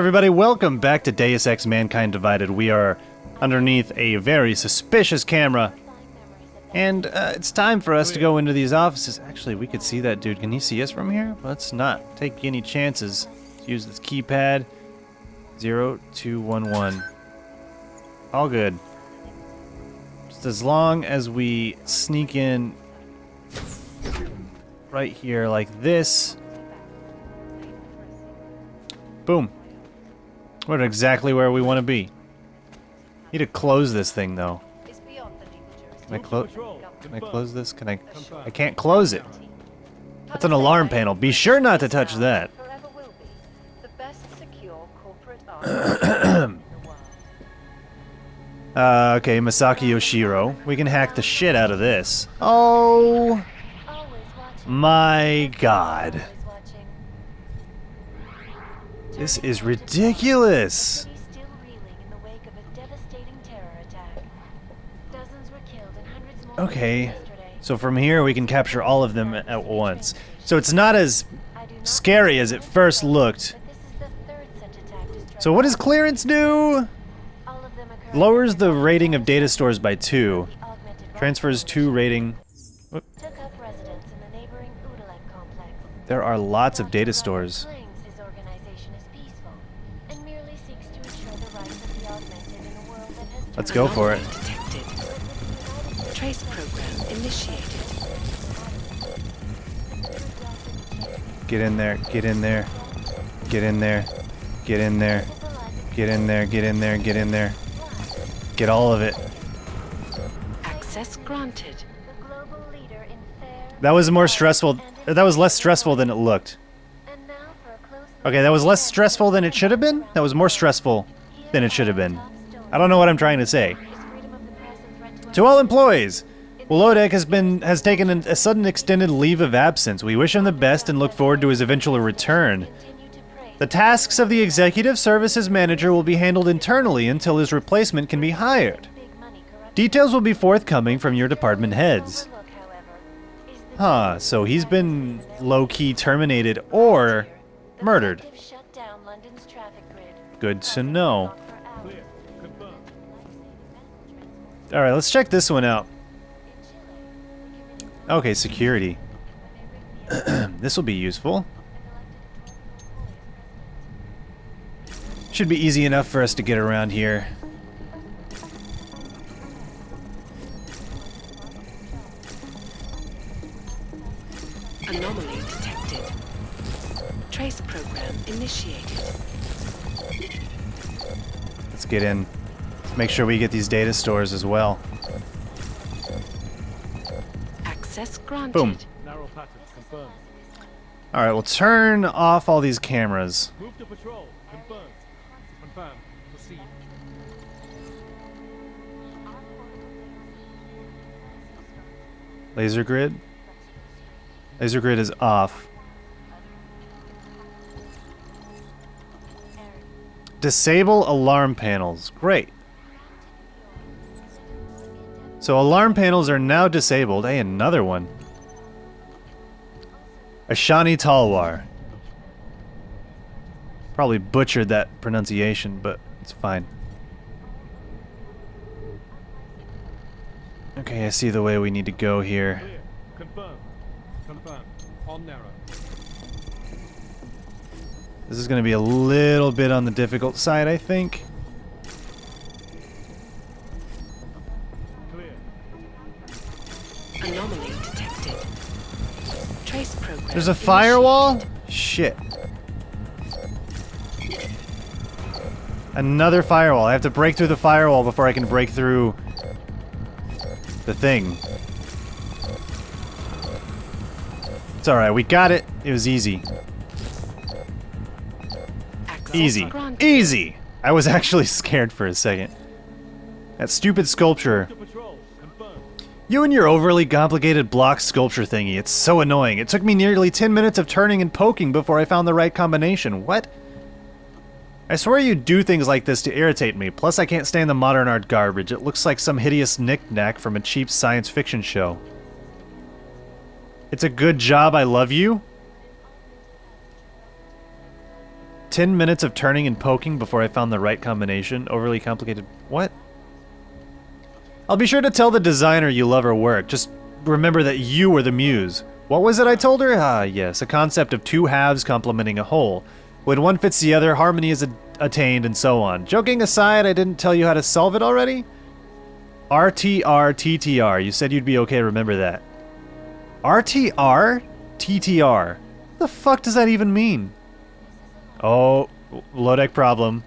everybody, welcome back to Deus Ex Mankind Divided. We are underneath a very suspicious camera, and it's time for us to go into these offices. Actually, we could see that dude. Can he see us from here? Let's not take any chances. Let's use this keypad. 0211. All good. Just as long as we sneak in right here like this. Boom. We're exactly where we want to be. Need to close this thing though. Can I close this? Can I can't close it. That's an alarm panel. Be sure not to touch that. Okay, Masaki Yoshiro. We can hack the shit out of this. Oh my god. This is ridiculous. Okay, so from here we can capture all of them at once. So it's not as scary as it first looked. So what does clearance do? Lowers the rating of data stores by 2. Transfers 2 rating. Whoop. There are lots of data stores. Let's go for it. Trace program initiated. Get in there, get in there. Get in there. Get in there. Get in there, get in there, get in there. Get all of it. Access granted. That was more stressful. That was less stressful than it looked. Okay, that was less stressful than it should have been? That was more stressful than it should have been. I don't know what I'm trying to say. To all employees, Wolodek has taken a sudden extended leave of absence. We wish him the best and look forward to his eventual return. The tasks of the Executive Services Manager will be handled internally until his replacement can be hired. Details will be forthcoming from your department heads. Huh, so he's been low-key terminated or murdered. Good to know. Alright, let's check this one out. Okay, security. This will be useful. Should be easy enough for us to get around here. Anomaly detected. Trace program initiated. Let's get in. Let's make sure we get these data stores as well. Access granted. Boom. Alright, we'll turn off all these cameras. Move to patrol. Confirmed. Confirmed. Proceed. Laser grid? Laser grid is off. Disable alarm panels. Great. So alarm panels are now disabled. Hey, another one. Ashani Talwar. Probably butchered that pronunciation, but it's fine. Okay, I see the way we need to go here. Clear. Confirmed. Confirmed. On narrow. This is going to be a little bit on the difficult side, I think. Clear. Anomaly detected. Trace program. There's a firewall? Shit. Another firewall. I have to break through the firewall before I can break through the thing. It's alright, we got it. It was easy. Easy. Easy! I was actually scared for a second. That stupid sculpture. To patrol. Confirmed. You and your overly complicated block sculpture thingy. It's so annoying. It took me nearly 10 minutes of turning and poking before I found the right combination. What? I swear you do things like this to irritate me. Plus, I can't stand the modern art garbage. It looks like some hideous knick-knack from a cheap science fiction show. It's a good job, I love you? 10 minutes of turning and poking before I found the right combination. Overly complicated. What? I'll be sure to tell the designer you love her work. Just remember that you were the muse. What was it I told her? Ah, yes, a concept of two halves complementing a whole. When one fits the other, harmony is attained, and so on. Joking aside, I didn't tell you how to solve it already? RTR TTR. You said you'd be okay, remember that. RTR TTR. What the fuck does that even mean? Oh, low deck problem.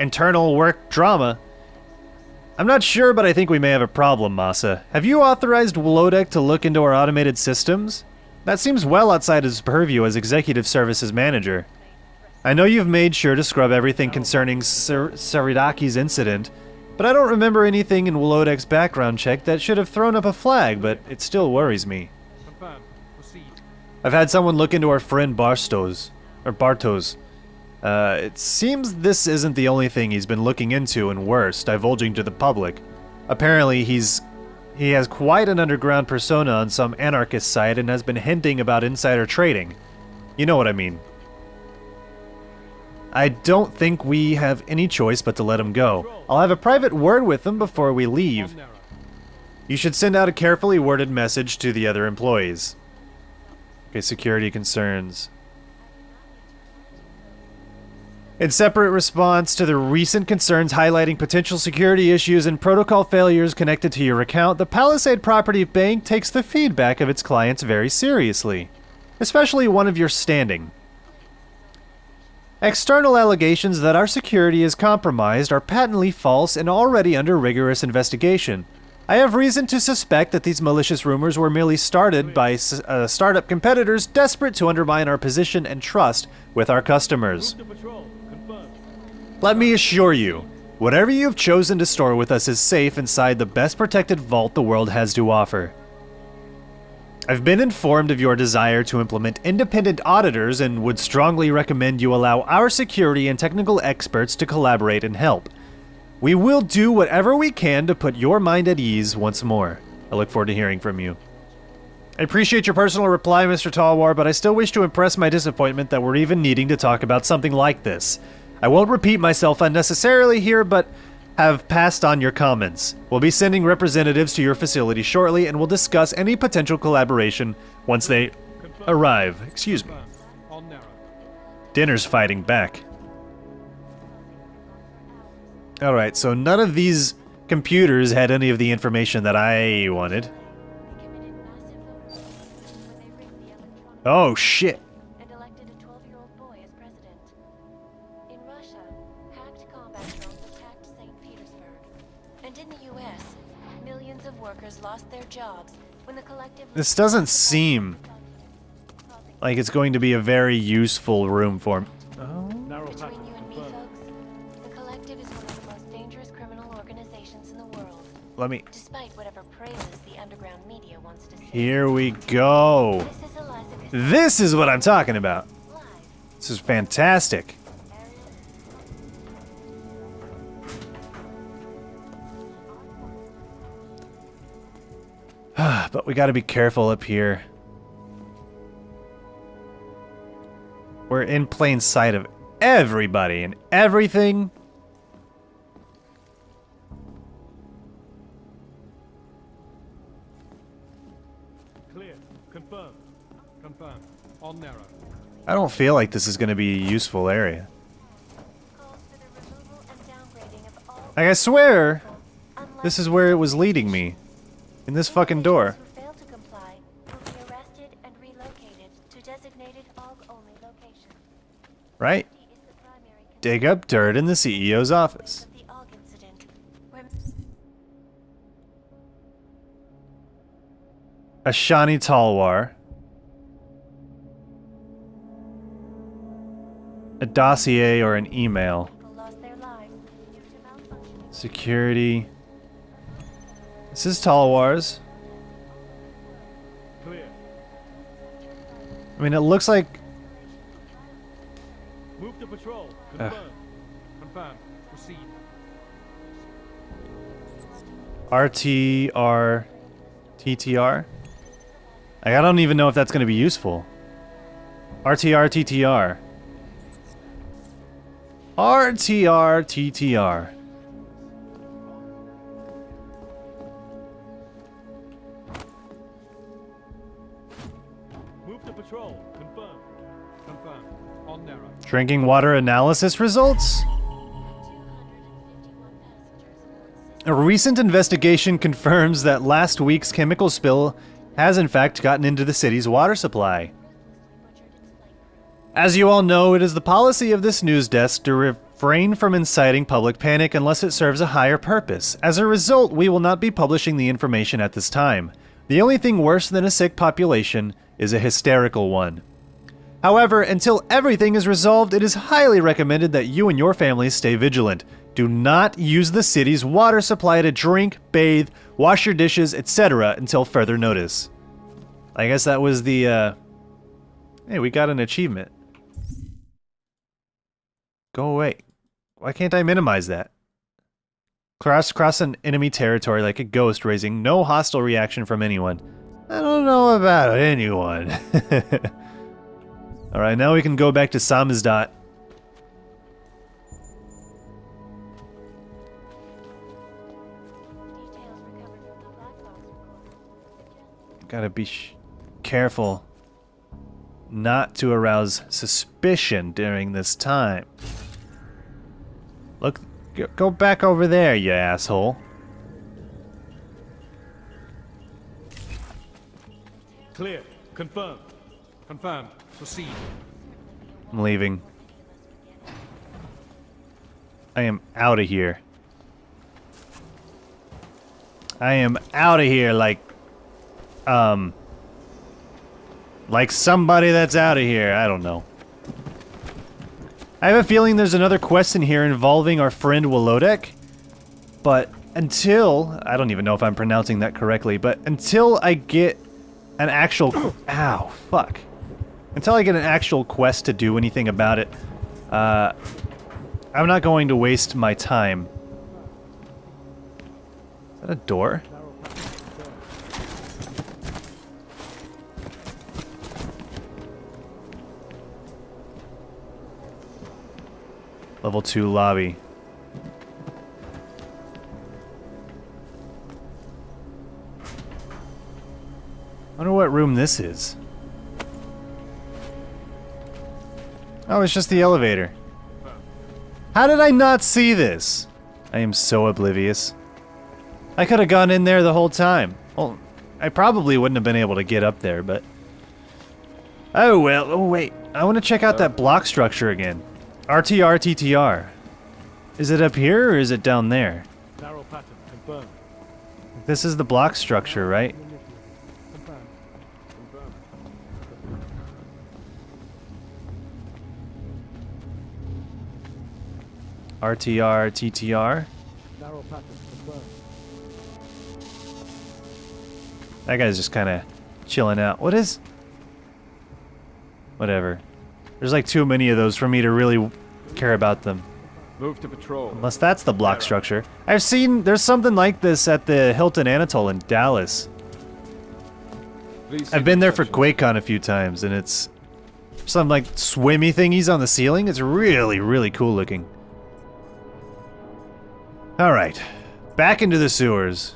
Internal work drama. I'm not sure, but I think we may have a problem, Masa. Have you authorized Wlodek to look into our automated systems? That seems well outside his purview as Executive Services Manager. I know you've made sure to scrub everything concerning Saridaki's incident, but I don't remember anything in Wlodek's background check that should have thrown up a flag, but it still worries me. Confirm. Proceed. I've had someone look into our friend Bartos. It seems this isn't the only thing he's been looking into, and worse, divulging to the public. Apparently, he has quite an underground persona on some anarchist site and has been hinting about insider trading. You know what I mean. I don't think we have any choice but to let him go. I'll have a private word with him before we leave. You should send out a carefully worded message to the other employees. Okay, security concerns. In separate response to the recent concerns highlighting potential security issues and protocol failures connected to your account, the Palisade Property Bank takes the feedback of its clients very seriously, especially one of your standing. External allegations that our security is compromised are patently false and already under rigorous investigation. I have reason to suspect that these malicious rumors were merely started by startup competitors desperate to undermine our position and trust with our customers. Move to patrol. Confirm. Let me assure you, whatever you have chosen to store with us is safe inside the best protected vault the world has to offer. I've been informed of your desire to implement independent auditors and would strongly recommend you allow our security and technical experts to collaborate and help. We will do whatever we can to put your mind at ease once more. I look forward to hearing from you. I appreciate your personal reply, Mr. Talwar, but I still wish to impress my disappointment that we're even needing to talk about something like this. I won't repeat myself unnecessarily here, but have passed on your comments. We'll be sending representatives to your facility shortly, and we'll discuss any potential collaboration once they arrive. Excuse me. On narrow. Dinner's fighting back. Alright, so none of these computers had any of the information that I wanted. Oh, shit. And elected a 12-year-old boy as president. In Russia, hacked combat drones attacked St. Petersburg. And in the U.S., millions of workers lost their jobs when the collective... This doesn't seem like it's going to be a very useful room for me. Oh. Narrow path. Between you and me, Confirm. folks, the collective is one of the most dangerous criminal organizations in the world. Let me... Despite whatever praises the underground media wants to say. Here we go. This is Eliza. This is what I'm talking about. Live. This is fantastic. But we gotta be careful up here. We're in plain sight of everybody and everything. Clear. Confirm. Confirm. On narrow. I don't feel like this is gonna be a useful area. Calls for the removal and downgrading of all Like, I swear, unless this is where it was leading me. In this fucking door. who fail to comply will be arrested and relocated to designated AUG-only locations. Right? Safety is the primary concern Dig up dirt in the CEO's office. of the AUG incident, where Ashani Talwar. A dossier or an email. people lost their lives due to malfunction. Security. This is Talwar's. Clear. I mean, it looks like... Move to patrol. Confirm. Confirm. Proceed. RTR... TTR? Like, I don't even know if that's going to be useful. RTR TTR. RTR TTR. Move to patrol. Confirmed. Confirmed. On narrow. Drinking water analysis results? A recent investigation confirms that last week's chemical spill has in fact gotten into the city's water supply. As you all know, it is the policy of this news desk to refrain from inciting public panic unless it serves a higher purpose. As a result, we will not be publishing the information at this time. The only thing worse than a sick population is a hysterical one. However, until everything is resolved, it is highly recommended that you and your families stay vigilant. Do not use the city's water supply to drink, bathe, wash your dishes, etc. until further notice. I guess that was the, Hey, we got an achievement. Go away. Why can't I minimize that? Cross an enemy territory like a ghost, raising no hostile reaction from anyone. I don't know about anyone. Alright, now we can go back to Samizdat. Gotta be careful not to arouse suspicion during this time. Look, go back over there, you asshole. Clear. Confirmed. Confirmed. Proceed. I'm leaving. I am out of here. I am out of here like somebody that's out of here. I don't know. I have a feeling there's another quest in here involving our friend Wolodek, but until... I don't even know if I'm pronouncing that correctly, but until I get an actual... Ow, fuck. Until I get an actual quest to do anything about it, I'm not going to waste my time. Is that a door? Level 2 lobby. Wonder what room this is. Oh, it's just the elevator. How did I not see this? I am so oblivious. I could have gone in there the whole time. Well, I probably wouldn't have been able to get up there, but... Oh well, oh wait. I want to check out that block structure again. RTR TTR. Is it up here or is it down there? Narrow pattern. Confirmed. This is the block structure, right? Confirmed. Confirmed. RTR TTR. Narrow pattern. Confirmed. That guy's just kind of chilling out. What is... Whatever. There's like too many of those for me to really care about them. Move to patrol. Unless that's the block structure. I've seen... There's something like this at the Hilton Anatole in Dallas. I've been there for QuakeCon a few times, and it's... some like swimmy thingies on the ceiling. It's really, really cool looking. Alright. Back into the sewers.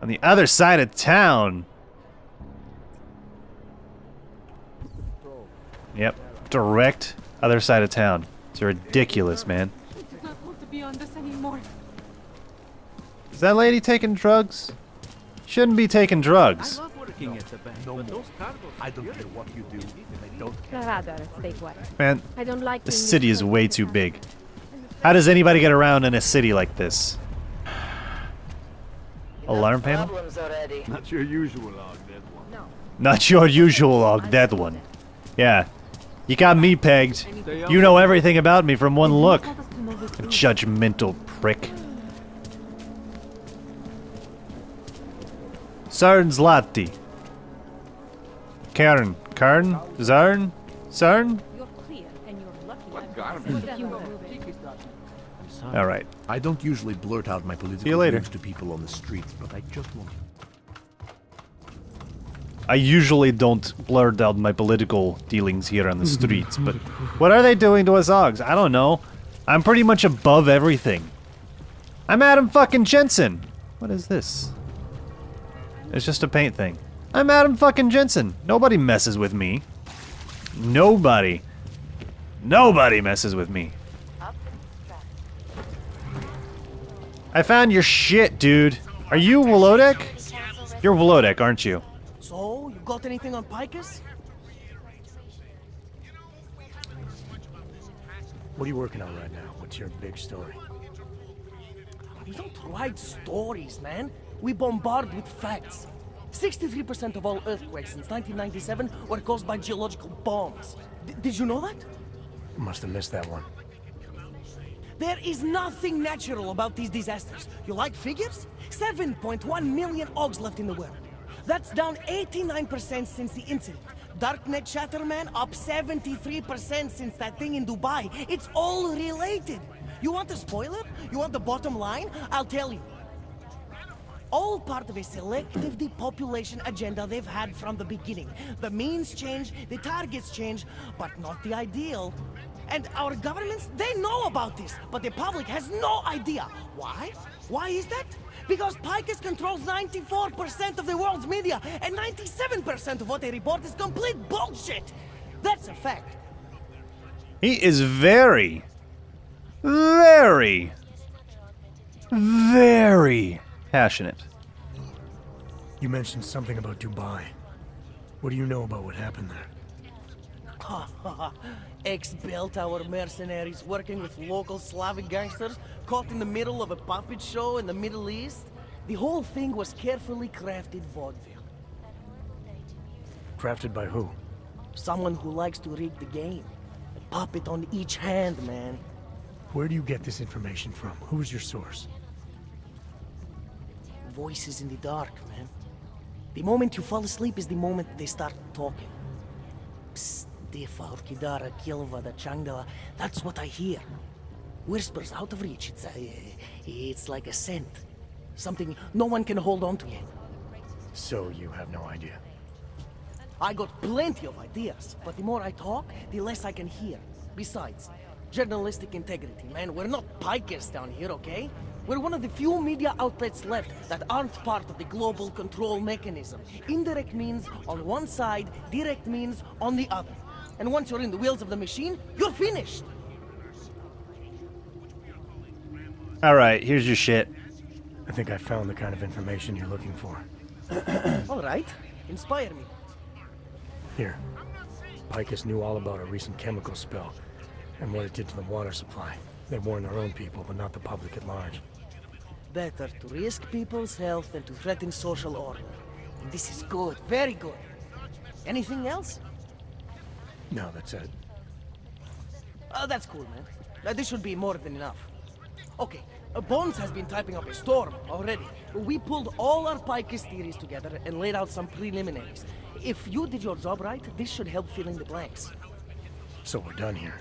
On the other side of town. Yep. Direct other side of town. It's ridiculous, man. I do not want to be on this anymore. Is that lady taking drugs? Shouldn't be taking drugs. Working at the bank, but those cargoes, I don't care what you do. I don't care. Rather stay quiet. Man, I don't like this city is way too big. How does anybody get around in a city like this? Alarm panel? Not your usual log, that one. No. Not your usual log, that one. Yeah. You got me pegged. You know everything about me from one look. Judgmental prick. Sarn Zlati. Karen. Karn? Zarn? Sarn? You're clear and you're lucky. What Alright. I don't usually blurt out my political See you later. views to people on the streets, but I just want to. I usually don't blurt out my political dealings here on the streets, but what are they doing to us Augs? I don't know. I'm pretty much above everything. I'm Adam fucking Jensen. What is this? It's just a paint thing. I'm Adam fucking Jensen. Nobody messes with me. Nobody. Nobody messes with me. I found your shit, dude. Are you Wolodek? You're Wolodek, aren't you? So, you got anything on Picus? What are you working on right now? What's your big story? We don't write stories, man. We bombard with facts. 63% of all earthquakes since 1997 were caused by geological bombs. Did you know that? Must have missed that one. There is nothing natural about these disasters. You like figures? 7.1 million Augs left in the world. That's down 89% since the incident. Darknet Chatterman up 73% since that thing in Dubai. It's all related. You want a spoiler? You want the bottom line? I'll tell you. All part of a selective depopulation agenda they've had from the beginning. The means change, the targets change, but not the ideal. And our governments, they know about this, but the public has no idea. Why? Why is that? Because Picus controls 94% of the world's media, and 97% of what they report is complete bullshit. That's a fact. He is very, very passionate. You mentioned something about Dubai. What do you know about what happened there? Ex-Bell-Tower mercenaries working with local Slavic gangsters caught in the middle of a puppet show in the Middle East. The whole thing was carefully crafted vaudeville. Crafted by who? Someone who likes to rig the game. A puppet on each hand, man. Where do you get this information from? Who's your source? Voices in the dark, man. The moment you fall asleep is the moment they start talking. Psst, Defa, Orkidara, Kilva, Changdala. That's what I hear. Whispers out of reach. It's like a scent. Something no one can hold on to yet. So you have no idea? I got plenty of ideas, but the more I talk, the less I can hear. Besides, journalistic integrity, man. We're not pikers down here, okay? We're one of the few media outlets left that aren't part of the global control mechanism. Indirect means on one side, direct means on the other. And once you're in the wheels of the machine, you're finished. Alright, here's your shit. I think I found the kind of information you're looking for. All right, inspire me. Here. Picus knew all about a recent chemical spill and what it did to the water supply. They warned their own people, but not the public at large. Better to risk people's health than to threaten social order. And this is good, very good. Anything else? No, that's it. That's cool, man. This should be more than enough. Okay, Bones has been typing up a storm already. We pulled all our Picus theories together and laid out some preliminaries. If you did your job right, this should help fill in the blanks. So we're done here.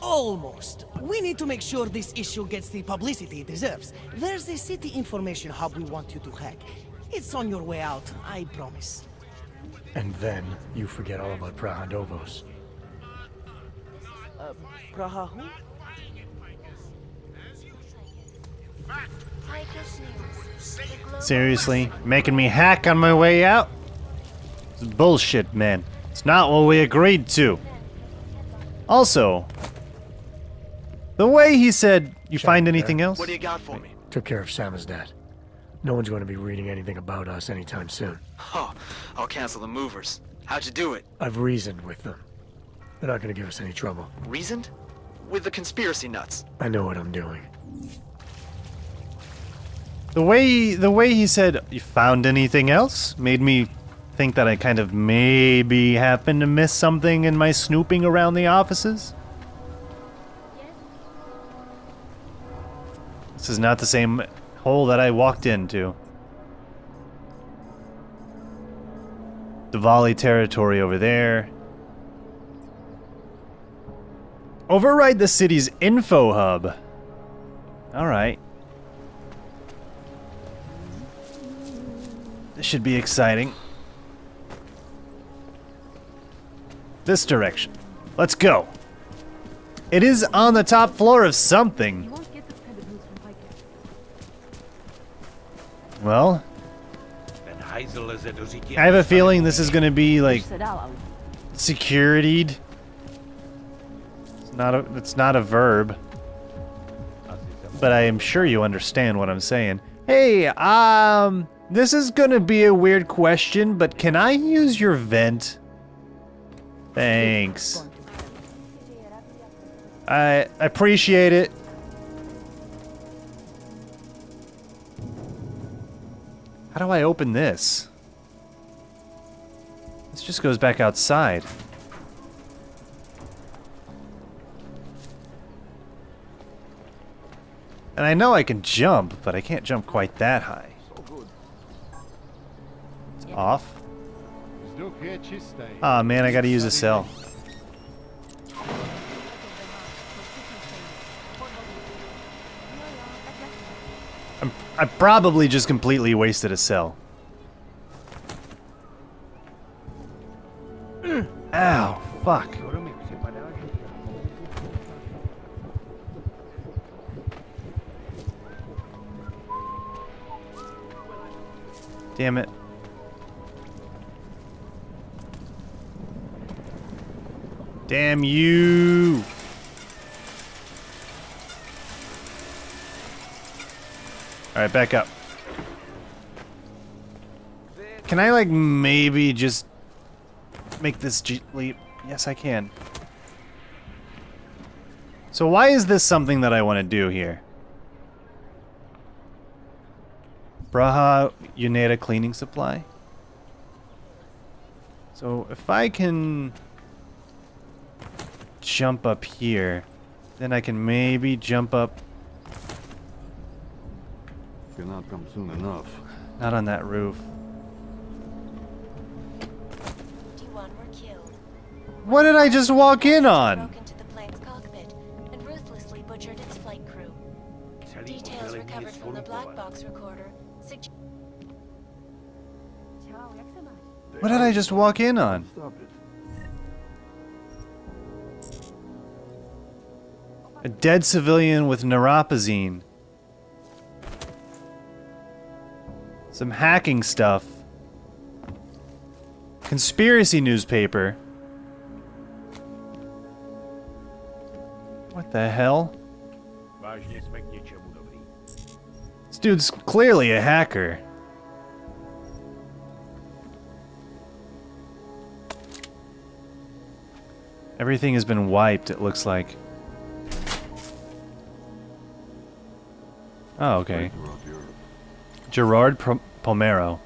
Almost. We need to make sure this issue gets the publicity it deserves. There's a city information hub we want you to hack. It's on your way out, I promise. And then you forget all about Prahandovos. Praha who? Seriously? Making me hack on my way out? It's bullshit, man. It's not what we agreed to. Also, the way he said, you find anything else? What do you got for me? Took care of Samizdat. No one's going to be reading anything about us anytime soon. Oh, I'll cancel the movers. How'd you do it? I've reasoned with them. They're not going to give us any trouble. Reasoned? With the conspiracy nuts. I know what I'm doing. The way he said, you found anything else? Made me think that I kind of maybe happened to miss something in my snooping around the offices. This is not the same hole that I walked into. Diwali territory over there. Override the city's info hub. Alright. This should be exciting. This direction. Let's go. It is on the top floor of something. You won't get this kind of news from Piker. Well, I have a feeling this is gonna be like securityed. It's not a verb. But I am sure you understand what I'm saying. Hey, this is gonna be a weird question, but can I use your vent? Thanks. I appreciate it. How do I open this? This just goes back outside. And I know I can jump, but I can't jump quite that high. It's off. Aw, man, I gotta use a cell. I probably just completely wasted a cell. Ow, fuck. Damn it. Damn you. Alright, back up. Can I, like, maybe just make this leap? Yes, I can. So why is this something that I want to do here? Braha Uneta cleaning supply. So if I can jump up here, then I can maybe jump up. Cannot come soon enough. Not on that roof. 51 were killed. What did I just walk in on? Broke into the plane's cockpit and ruthlessly butchered its flight crew. Details recovered from the black box recorder suggest. What did I just walk in on? Stop it. A dead civilian with neuropazine. Some hacking stuff. Conspiracy newspaper. What the hell? This dude's clearly a hacker. Everything has been wiped, it looks like. Oh, okay. Gerard Pomero.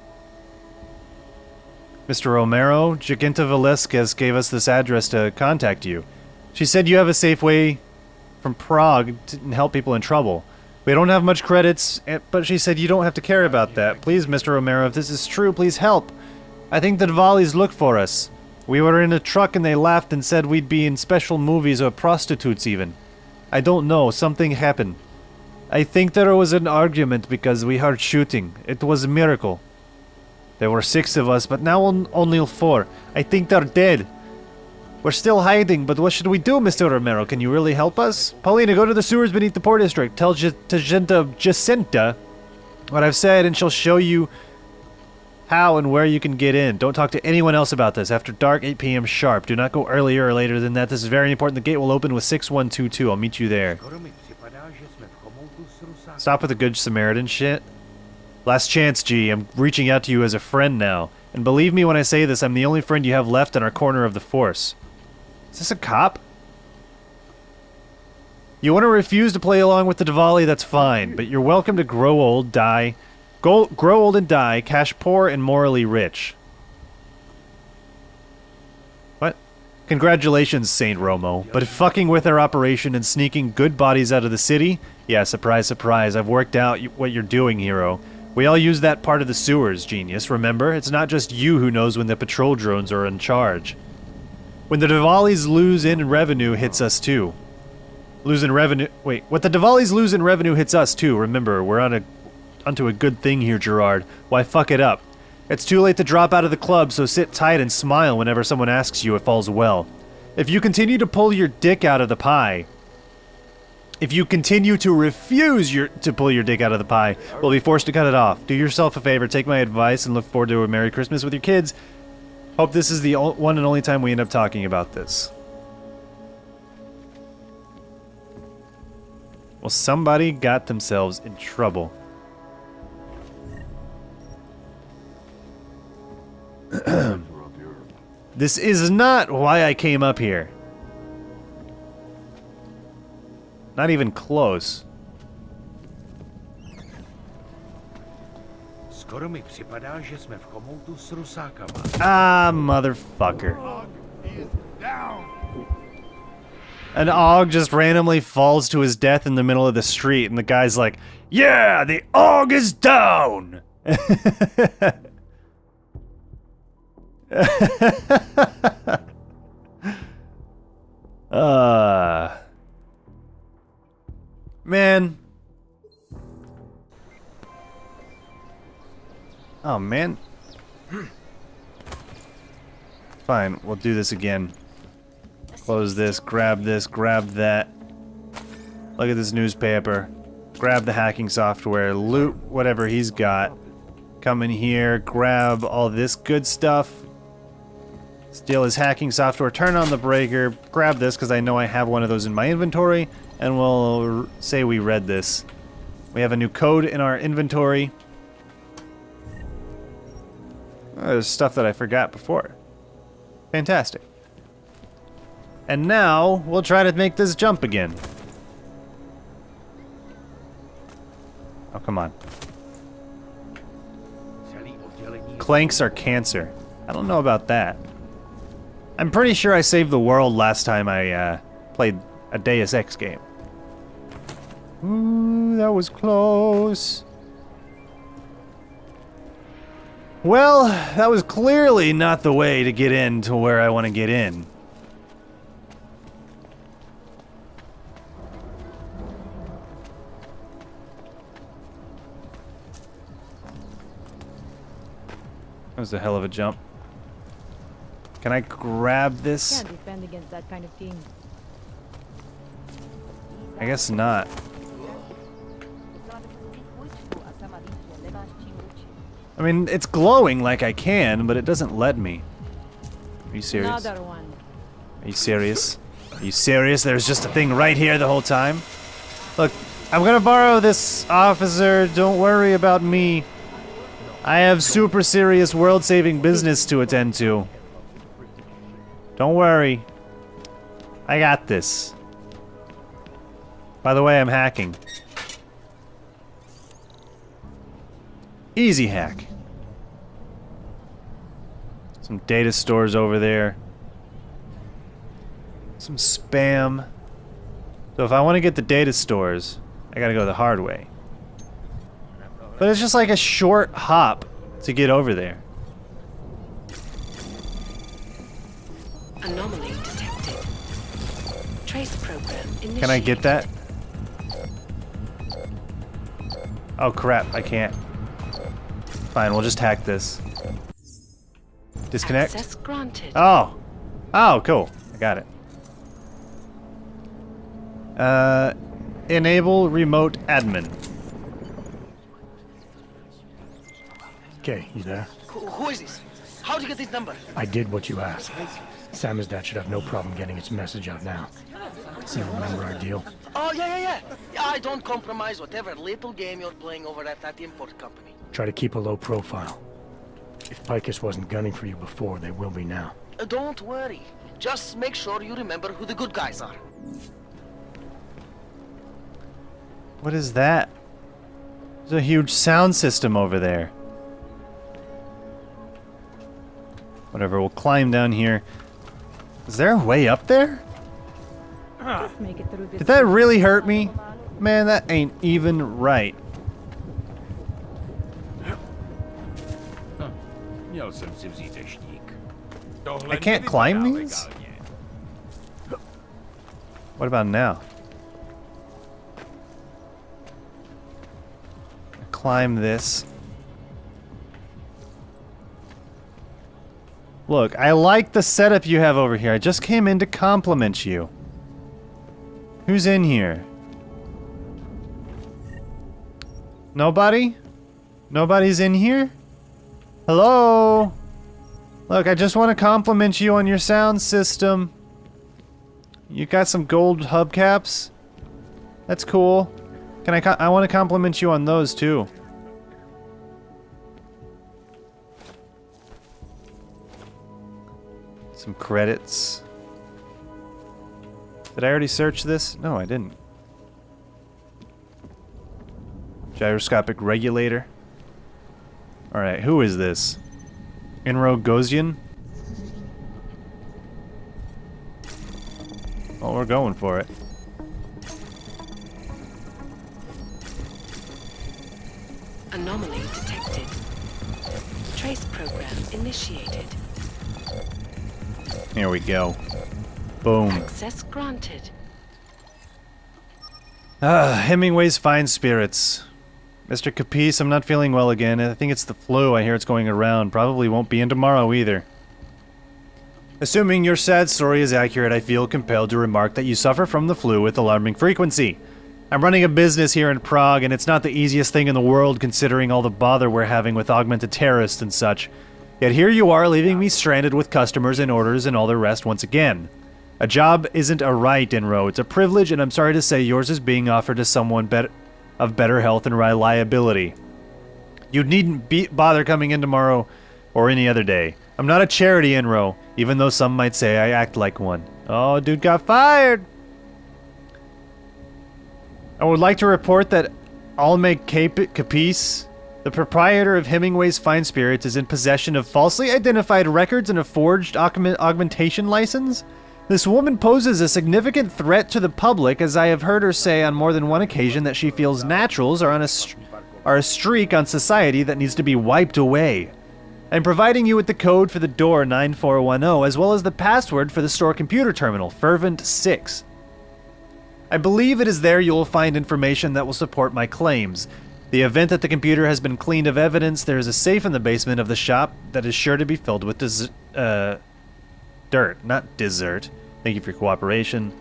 Mr. Romero, Jacinta Velasquez gave us this address to contact you. She said you have a safe way from Prague to help people in trouble. We don't have much credits, but she said you don't have to care about that. Please, Mr. Romero, if this is true, please help. I think the Dvalis look for us. We were in a truck and they laughed and said we'd be in special movies or prostitutes even. I don't know, something happened. I think there was an argument because we heard shooting. It was a miracle. There were 6 of us, but now only 4. I think they're dead. We're still hiding, but what should we do, Mr. Romero? Can you really help us? Paulina, go to the sewers beneath the port district. Tell Jacinta what I've said, and she'll show you how and where you can get in. Don't talk to anyone else about this. After dark, 8 p.m. sharp. Do not go earlier or later than that. This is very important. The gate will open with 6122. I'll meet you there. Stop with the Good Samaritan shit. Last chance, G. I'm reaching out to you as a friend now. And believe me when I say this, I'm the only friend you have left in our corner of the force. Is this a cop? You want to refuse to play along with the Diwali, that's fine. But you're welcome to grow old, die. Grow old and die, cash poor and morally rich. What? Congratulations, Saint Romo. But fucking with our operation and sneaking good bodies out of the city? Yeah, surprise, surprise. I've worked out what you're doing, hero. We all use that part of the sewers, genius, remember? It's not just you who knows when the patrol drones are in charge. When the Diwalis lose in revenue hits us too. What the Diwalis lose in revenue hits us too. Remember, we're onto a good thing here, Gerard. Why fuck it up? It's too late to drop out of the club, so sit tight and smile whenever someone asks you if all's well. If you continue to pull your dick out of the pie, if you continue to refuse to pull your dick out of the pie, we'll be forced to cut it off. Do yourself a favor, take my advice, and look forward to a Merry Christmas with your kids. Hope this is the one and only time we end up talking about this. Well, somebody got themselves in trouble. This is not why I came up here. Not even close. Ah, motherfucker. An aug just randomly falls to his death in the middle of the street, and the guy's like, "Yeah, the aug is down!" Man. Oh, man. Fine, we'll do this again. Close this, grab that. Look at this newspaper. Grab the hacking software, loot whatever he's got. Come in here, grab all this good stuff. Steal his hacking software, turn on the breaker, grab this because I know I have one of those in my inventory, and we'll say we read this. We have a new code in our inventory. Oh, there's stuff that I forgot before. Fantastic. And now, we'll try to make this jump again. Oh, come on. Clanks are cancer. I don't know about that. I'm pretty sure I saved the world last time I played a Deus Ex game. Ooh, that was close. Well, that was clearly not the way to get in to where I want to get in. That was a hell of a jump. Can I grab this? Can't defend against that kind of team. I guess not. I mean, it's glowing like I can, but it doesn't let me. Are you serious? Another one. Are you serious? Are you serious? There's just a thing right here the whole time? Look, I'm gonna borrow this, officer. Don't worry about me. I have super serious world-saving business to attend to. Don't worry. I got this. By the way, I'm hacking. Easy hack. Some data stores over there. Some spam. So if I want to get the data stores, I gotta go the hard way. But it's just like a short hop to get over there. Anomaly detected. Trace program initiated. Can I get that? Oh crap, I can't. Fine, we'll just hack this. Disconnect? Access granted. Oh! Oh, cool. I got it. Enable remote admin. Okay, you there? Who is this? How'd you get this number? I did what you asked. Samizdat should have no problem getting its message out now. You remember our deal? Oh, yeah. I don't compromise whatever little game you're playing over at that import company. Try to keep a low profile. If Picus wasn't gunning for you before, they will be now. Don't worry. Just make sure you remember who the good guys are. What is that? There's a huge sound system over there. Whatever, we'll climb down here. Is there a way up there? Just make it through this. Did that really hurt me? Man, that ain't even right. I can't climb these? What about now? Climb this. Look, I like the setup you have over here. I just came in to compliment you. Who's in here? Nobody? Nobody's in here? Hello? Look, I just want to compliment you on your sound system. You got some gold hubcaps? That's cool. I want to compliment you on those too. Some credits. Did I already search this? No, I didn't. Gyroscopic regulator. Alright, who is this? Gosian? Well, we're going for it. Anomaly detected. Trace program initiated. Here we go. Boom. Access granted. Hemingway's fine spirits. Mr. Capice, I'm not feeling well again. I think it's the flu. I hear it's going around. Probably won't be in tomorrow either. Assuming your sad story is accurate, I feel compelled to remark that you suffer from the flu with alarming frequency. I'm running a business here in Prague, and it's not the easiest thing in the world considering all the bother we're having with augmented terrorists and such. Yet here you are, leaving me stranded with customers and orders and all the rest once again. A job isn't a right, Enro. It's a privilege, and I'm sorry to say yours is being offered to someone of better health and reliability. You needn't bother coming in tomorrow or any other day. I'm not a charity, Enro, even though some might say I act like one. Oh, dude got fired! I would like to report that Capice, the proprietor of Hemingway's Fine Spirits, is in possession of falsely identified records and a forged augmentation license. This woman poses a significant threat to the public, as I have heard her say on more than one occasion that she feels naturals are a streak on society that needs to be wiped away. I'm providing you with the code for the door 9410, as well as the password for the store computer terminal, Fervent6. I believe it is there you will find information that will support my claims. The event that the computer has been cleaned of evidence, there is a safe in the basement of the shop that is sure to be filled with dirt, not dessert. Thank you for your cooperation.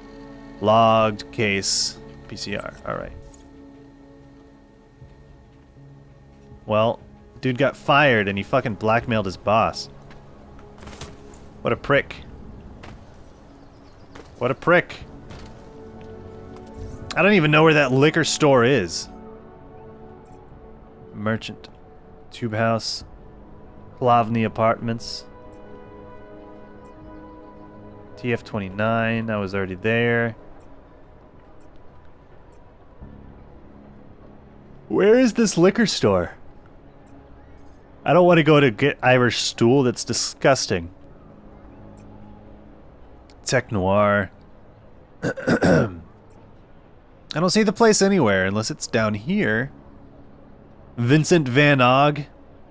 Logged case PCR. Alright. Well, dude got fired and he fucking blackmailed his boss. What a prick. What a prick. I don't even know where that liquor store is. Merchant. Tube House. Plavny Apartments. TF-29, I was already there. Where is this liquor store? I don't want to go to get Irish stool, that's disgusting. Tech Noir. I don't see the place anywhere unless it's down here. Vincent Van Og.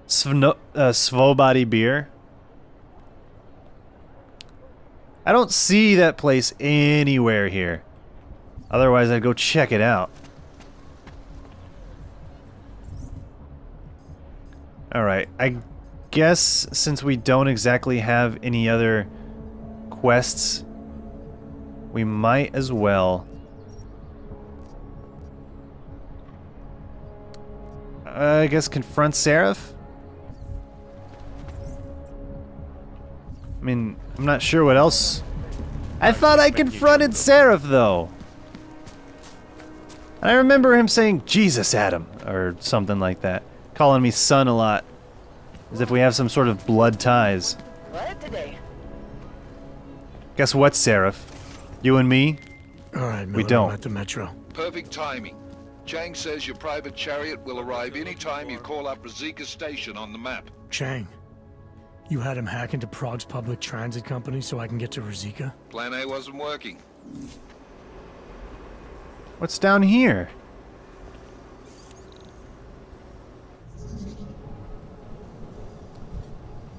Svobody Beer. I don't see that place anywhere here. Otherwise, I'd go check it out. Alright, I guess since we don't exactly have any other quests, we might as well... I guess confront Seraph? I mean, I'm not sure what else. I thought I confronted Seraph, though. And I remember him saying, Jesus, Adam, or something like that. Calling me son a lot. As if we have some sort of blood ties. What today? Guess what, Seraph? You and me? Alright, we don't. I'm at the metro. Perfect timing. Chang says your private chariot will arrive anytime you call up Rosika Station on the map. Chang, you had him hack into Prague's public transit company so I can get to Rosika? Plan A wasn't working. What's down here?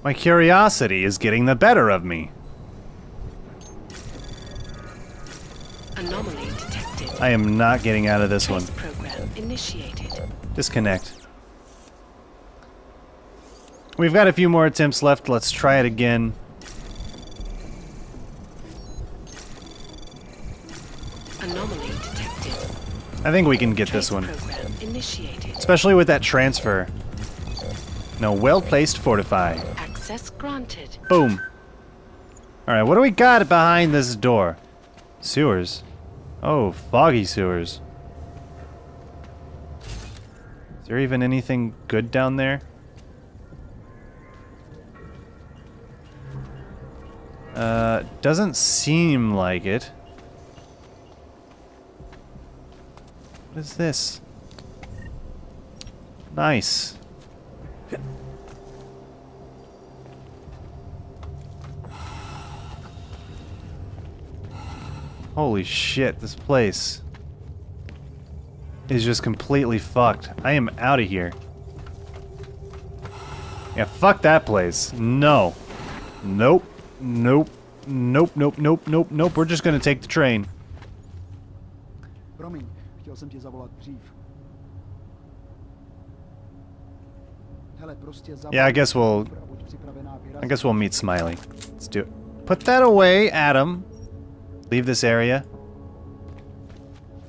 My curiosity is getting the better of me. Anomaly detected. I am not getting out of this one. Trace program initiated. Disconnect. We've got a few more attempts left. Let's try it again. I think we can get Trace this one. program initiated. Especially with that transfer. No, well-placed fortify. Access granted. Boom. Alright, what do we got behind this door? Sewers. Oh, foggy sewers. Is there even anything good down there? Doesn't seem like it. What is this? Nice. Holy shit, this place is just completely fucked. I am out of here. Yeah, fuck that place. No. Nope. Nope. Nope, nope, nope, nope, nope. We're just gonna take the train. Promiň, chtěl jsem tě zavolat dřív. Hele, prostě Yeah, I guess we'll meet Smiley. Let's do it. Put that away, Adam. Leave this area.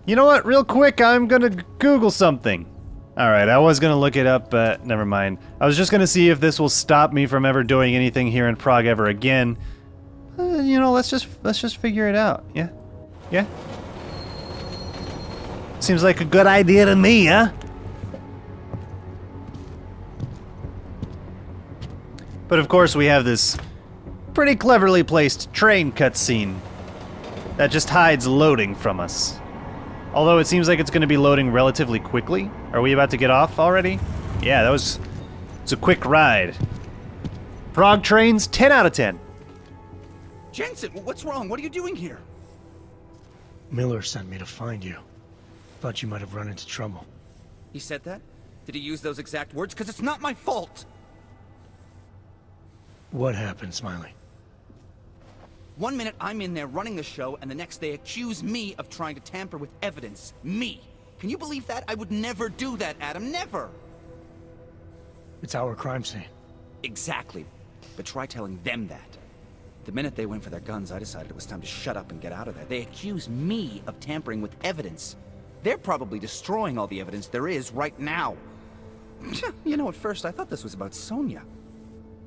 You know what? Real quick, I'm gonna Google something. Alright, I was gonna look it up, but never mind. I was just gonna see if this will stop me from ever doing anything here in Prague ever again. You know, let's just figure it out. Yeah? Yeah? Seems like a good idea to me, huh? But of course we have this pretty cleverly placed train cutscene that just hides loading from us. Although it seems like it's going to be loading relatively quickly. Are we about to get off already? Yeah, it's a quick ride. Prague trains, 10 out of 10. Jensen, what's wrong? What are you doing here? Miller sent me to find you. Thought you might have run into trouble. He said that? Did he use those exact words? Because it's not my fault! What happened, Smiley? 1 minute I'm in there running the show, and the next they accuse me of trying to tamper with evidence. Me! Can you believe that? I would never do that, Adam. Never! It's our crime scene. Exactly. But try telling them that. The minute they went for their guns, I decided it was time to shut up and get out of there. They accuse me of tampering with evidence. They're probably destroying all the evidence there is right now. You know, at first I thought this was about Sonia.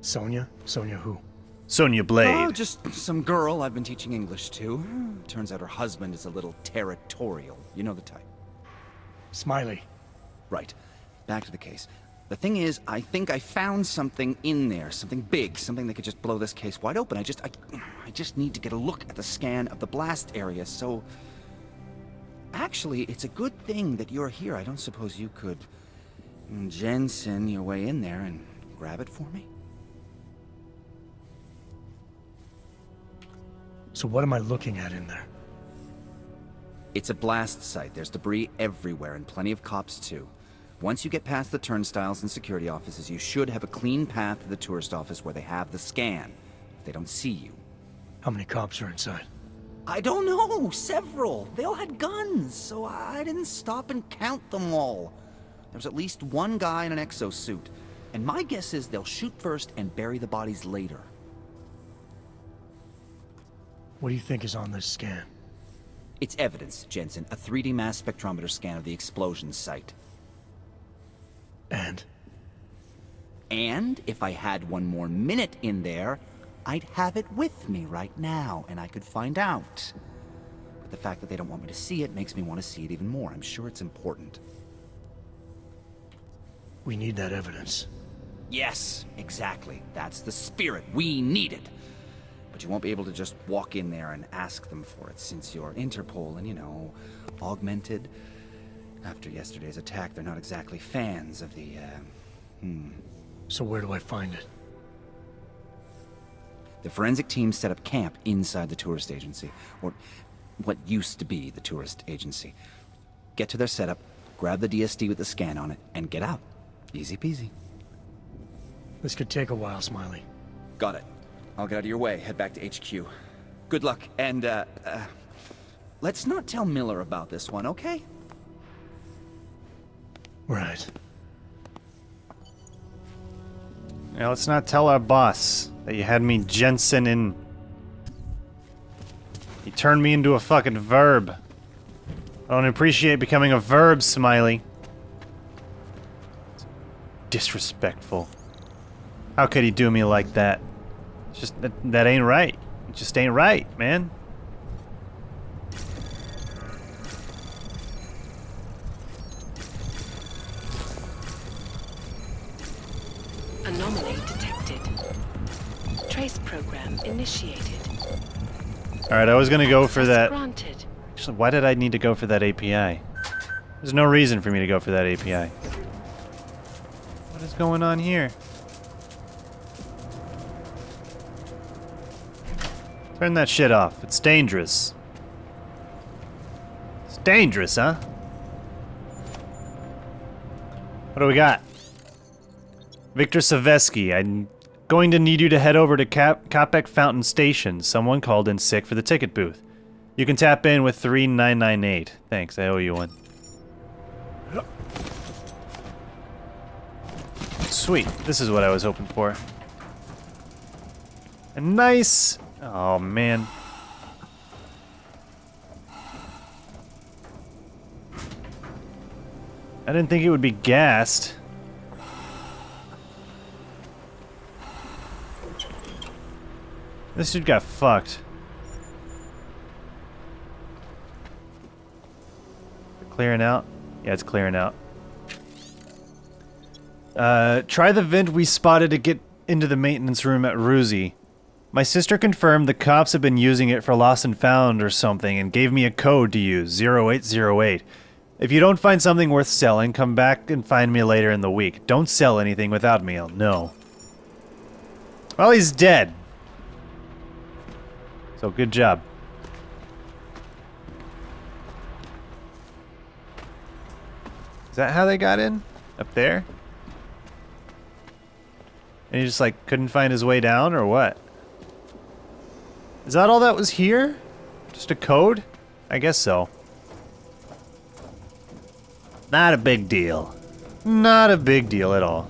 Sonia? Sonia who? Sonia Blade. Oh, just some girl I've been teaching English to. Turns out her husband is a little territorial. You know the type. Smiley. Right. Back to the case. The thing is, I think I found something in there. Something big. Something that could just blow this case wide open. I just need to get a look at the scan of the blast area, so... Actually, it's a good thing that you're here. I don't suppose you could... Jensen your way in there and grab it for me? So what am I looking at in there? It's a blast site. There's debris everywhere, and plenty of cops, too. Once you get past the turnstiles and security offices, you should have a clean path to the tourist office where they have the scan, if they don't see you. How many cops are inside? I don't know. Several. They all had guns, so I didn't stop and count them all. There's at least one guy in an exosuit, and my guess is they'll shoot first and bury the bodies later. What do you think is on this scan? It's evidence, Jensen. A 3D mass spectrometer scan of the explosion site. And? And if I had one more minute in there, I'd have it with me right now, and I could find out. But the fact that they don't want me to see it makes me want to see it even more. I'm sure it's important. We need that evidence. Yes, exactly. That's the spirit. We need it. But you won't be able to just walk in there and ask them for it, since you're Interpol and, you know, augmented. After yesterday's attack, they're not exactly fans of the, So where do I find it? The forensic team set up camp inside the tourist agency, or what used to be the tourist agency. Get to their setup, grab the DSD with the scan on it, and get out. Easy peasy. This could take a while, Smiley. Got it. I'll get out of your way, head back to HQ. Good luck, and, let's not tell Miller about this one, okay? Right. Yeah, let's not tell our boss that you had me Jensen in. You turned me into a fucking verb. I don't appreciate becoming a verb, Smiley. Disrespectful. How could he do me like that? It's just that ain't right. It just ain't right, man. Anomaly detected. Trace program initiated. Alright, I was gonna go for that. Granted. Actually, why did I need to go for that API? There's no reason for me to go for that API. What is going on here? Turn that shit off. It's dangerous. It's dangerous, huh? What do we got? Victor Savesky, I'm going to need you to head over to Kopeck Fountain Station. Someone called in sick for the ticket booth. You can tap in with 3998. Thanks, I owe you one. Sweet, this is what I was hoping for. A nice... Oh, man. I didn't think it would be gassed. This dude got fucked. Clearing out? Yeah, it's clearing out. Try the vent we spotted to get into the maintenance room at Ruzi. My sister confirmed the cops have been using it for lost and found or something and gave me a code to use, 0808. If you don't find something worth selling, come back and find me later in the week. Don't sell anything without me, I'll know. Well, he's dead. So good job. Is that how they got in? Up there? And he just like couldn't find his way down or what? Is that all that was here? Just a code? I guess so. Not a big deal. Not a big deal at all.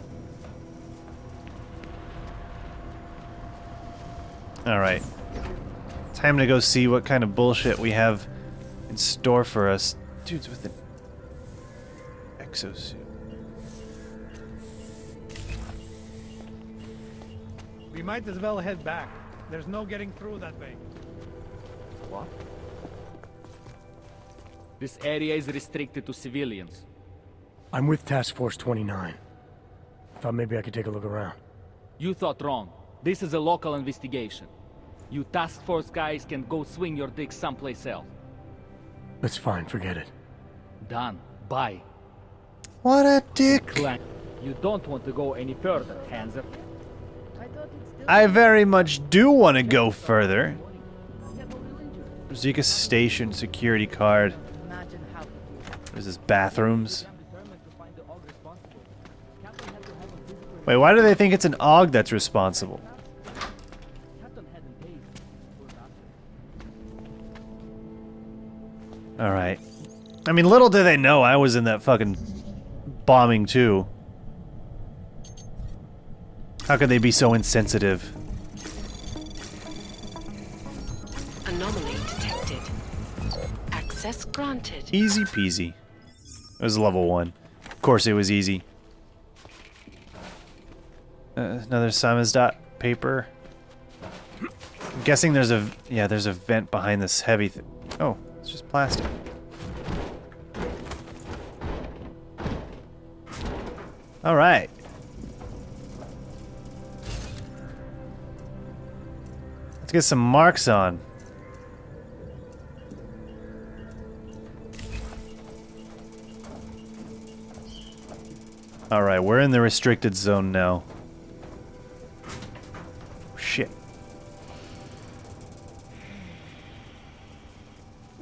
Alright. Time to go see what kind of bullshit we have in store for us. Dude's with an exosuit. We might as well head back. There's no getting through that way. What? This area is restricted to civilians. I'm with Task Force 29. Thought maybe I could take a look around. You thought wrong. This is a local investigation. You task force guys can go swing your dick someplace else. That's fine, forget it. Done. Bye. What a dick. You don't want to go any further, Hanser. I very much do want to go further. Zika Station security card. There's this bathrooms. Wait, why do they think it's an AUG that's responsible? Alright. I mean, little do they know I was in that fucking bombing too. How could they be so insensitive? Anomaly detected. Access granted. Easy peasy. It was level 1. Of course it was easy. Another samizdat paper. I'm guessing there's a... Yeah, there's a vent behind this heavy thing. Oh, it's just plastic. Alright. Let's get some marks on. Alright, we're in the restricted zone now. Shit.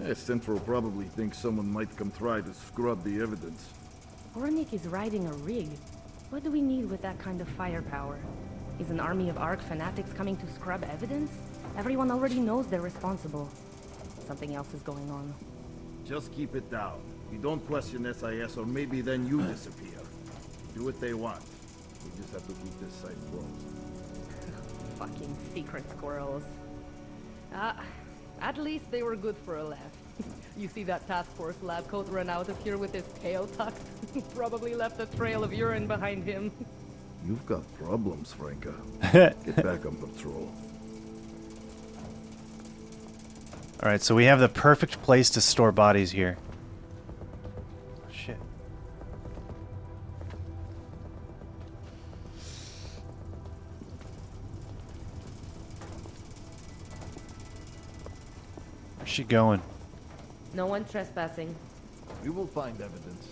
Yeah, Central probably thinks someone might come try to scrub the evidence. Ornik is riding a rig. What do we need with that kind of firepower? Is an army of ARC fanatics coming to scrub evidence? Everyone already knows they're responsible. Something else is going on. Just keep it down. You don't question SIS or maybe then you disappear. Do what they want. We just have to keep this site closed. Fucking secret squirrels. At least they were good for a laugh. You see that task force lab coat run out of here with his tail tucked? Probably left a trail of urine behind him. You've got problems, Franca. Get back on patrol. Alright, so we have the perfect place to store bodies here. Shit. Where's she going? No one trespassing. We will find evidence.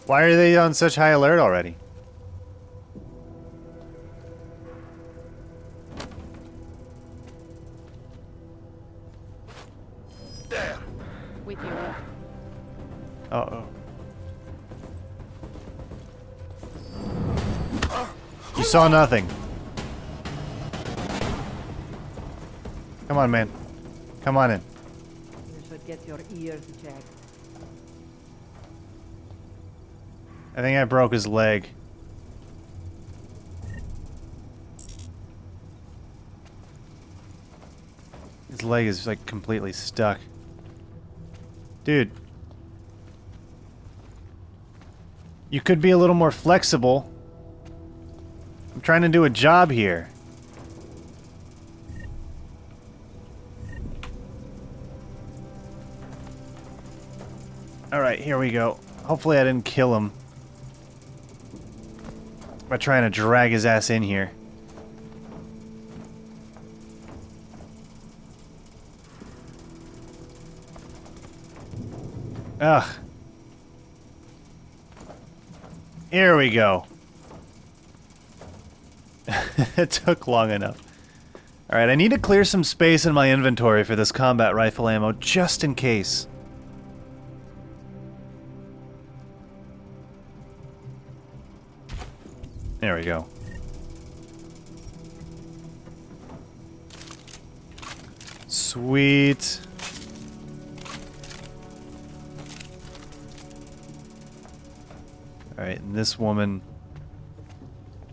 Why are they on such high alert already? With you. Uh-oh. You saw nothing. Come on, man. Come on in. You should get your ears checked. I think I broke his leg. His leg is like completely stuck. Dude. You could be a little more flexible. I'm trying to do a job here. Alright, here we go. Hopefully I didn't kill him by trying to drag his ass in here. Ugh. Here we go. It took long enough. Alright, I need to clear some space in my inventory for this combat rifle ammo, just in case. There we go. Sweet. Alright, and this woman,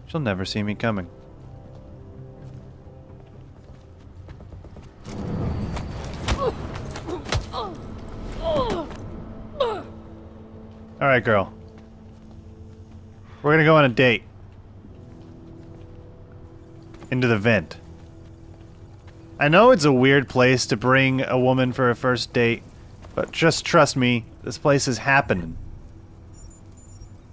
she'll never see me coming. Alright, girl. We're gonna go on a date. Into the vent. I know it's a weird place to bring a woman for a first date, but just trust me, this place is happening.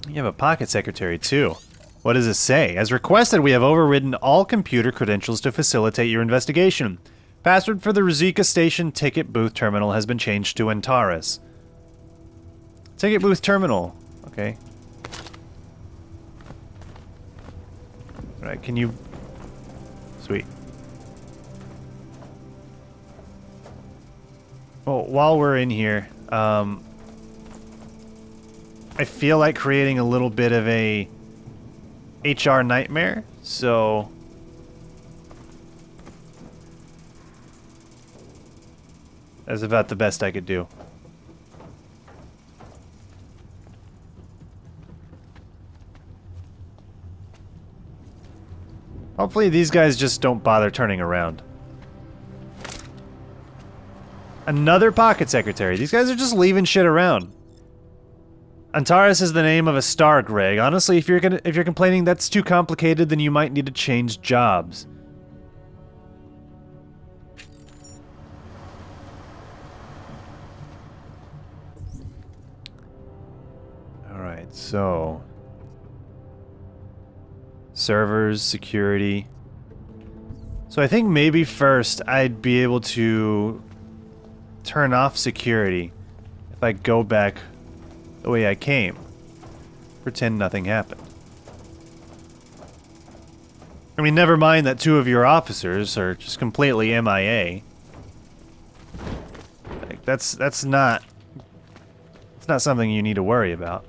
You have a pocket secretary, too. What does it say? As requested, we have overridden all computer credentials to facilitate your investigation. Password for the Rizika Station ticket booth terminal has been changed to Antares. Ticket booth terminal. Okay. Alright, can you... Sweet. Well, while we're in here, I feel like creating a little bit of a HR nightmare, so... That's about the best I could do. Hopefully these guys just don't bother turning around. Another pocket secretary. These guys are just leaving shit around. Antares is the name of a star, Greg. Honestly, if you're complaining that's too complicated, then you might need to change jobs. Alright, so... servers, security. So I think maybe first I'd be able to turn off security if I go back the way I came. Pretend nothing happened. I mean, never mind that 2 of your officers are just completely MIA. Like, that's not... it's not something you need to worry about.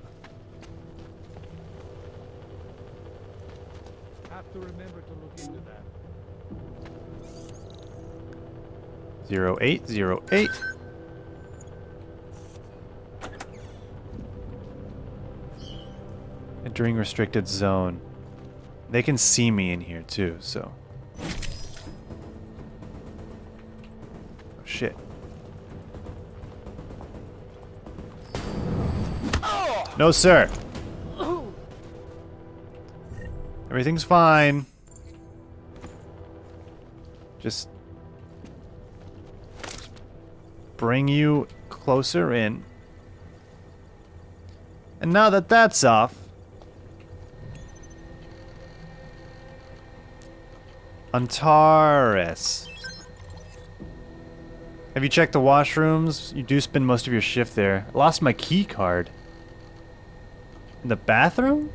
Have to remember to look into that. 0808. Entering restricted zone. They can see me in here too, so. No, sir. Everything's fine. Just bring you closer in. And now that that's off, Antares. Have you checked the washrooms? You do spend most of your shift there. I lost my key card. In the bathroom?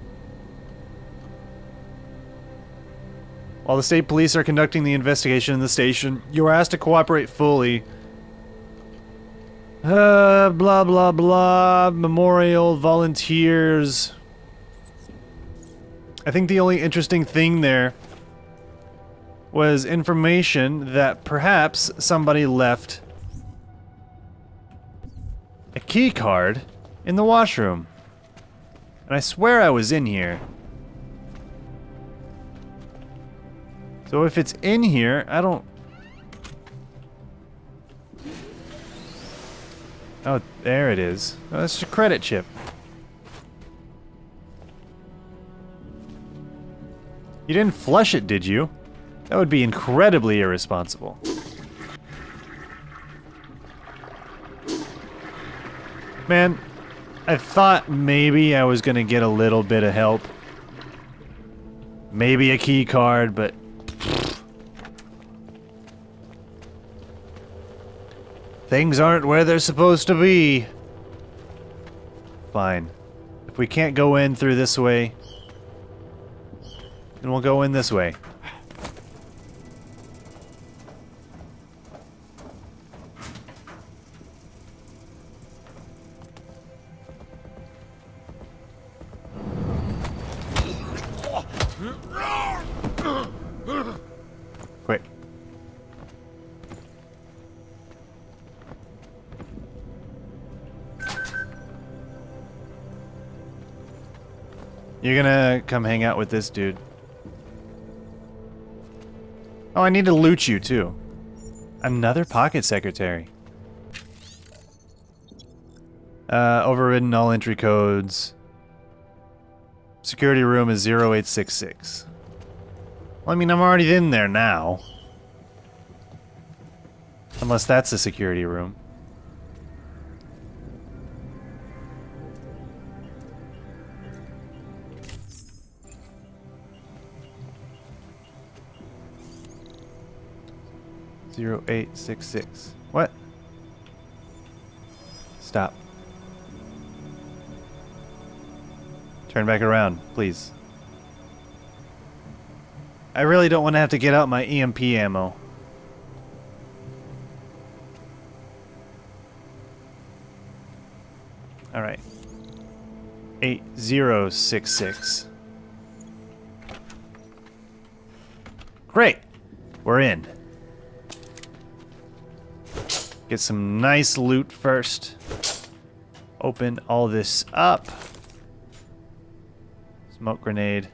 While the state police are conducting the investigation in the station, you are asked to cooperate fully. Blah blah blah. Memorial, volunteers. I think the only interesting thing there was information that perhaps somebody left a key card in the washroom. And I swear I was in here. So if it's in here, I don't... Oh, there it is. Oh, that's a credit chip. You didn't flush it, did you? That would be incredibly irresponsible. Man, I thought maybe I was gonna get a little bit of help. Maybe a key card, but... Things aren't where they're supposed to be. Fine. If we can't go in through this way, then we'll go in this way. Quick. You're gonna come hang out with this dude. Oh, I need to loot you too. Another pocket secretary. Overridden all entry codes. Security room is 0866. Well, I mean, I'm already in there now. Unless that's the security room. Zero 0866. What? Stop. Turn back around, please. I really don't want to have to get out my EMP ammo. Alright. 8066. Great! We're in. Get some nice loot first. Open all this up. Smoke grenade.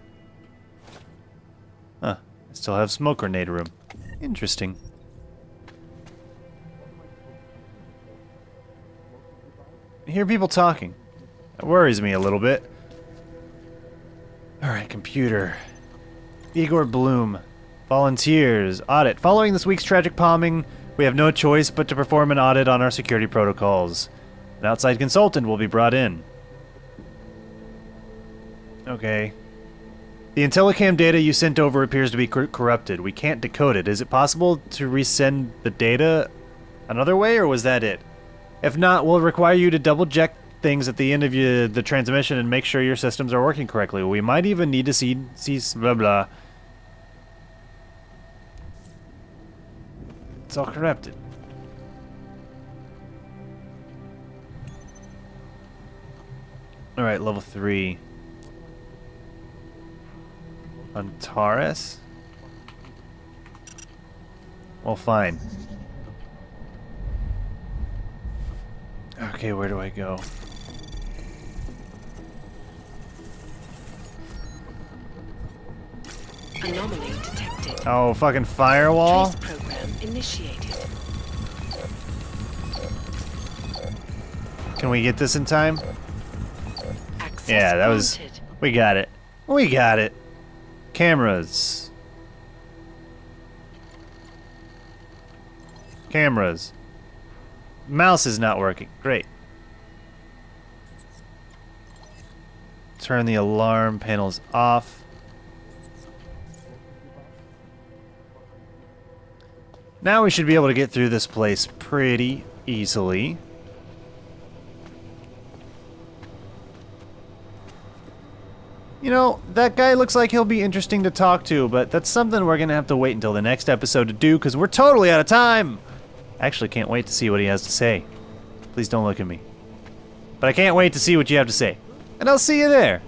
Huh. I still have smoke grenade room. Interesting. I hear people talking. That worries me a little bit. Alright, computer. Igor Bloom. Volunteers. Audit. Following this week's tragic bombing, we have no choice but to perform an audit on our security protocols. An outside consultant will be brought in. Okay. The Intellicam data you sent over appears to be corrupted. We can't decode it. Is it possible to resend the data another way, or was that it? If not, we'll require you to double-check things at the end of the transmission and make sure your systems are working correctly. We might even need to see blah blah. It's all corrupted. Alright, level 3. Antares? Well, fine. Okay, where do I go? Anomaly detected. Oh, fucking firewall? Trace program initiated. Can we get this in time? Yeah, that was... granted. We got it. We got it. Cameras. Cameras. Mouse is not working. Great. Turn the alarm panels off. Now we should be able to get through this place pretty easily. You know, that guy looks like he'll be interesting to talk to, but that's something we're gonna have to wait until the next episode to do, because we're totally out of time! Actually, can't wait to see what he has to say. Please don't look at me. But I can't wait to see what you have to say. And I'll see you there!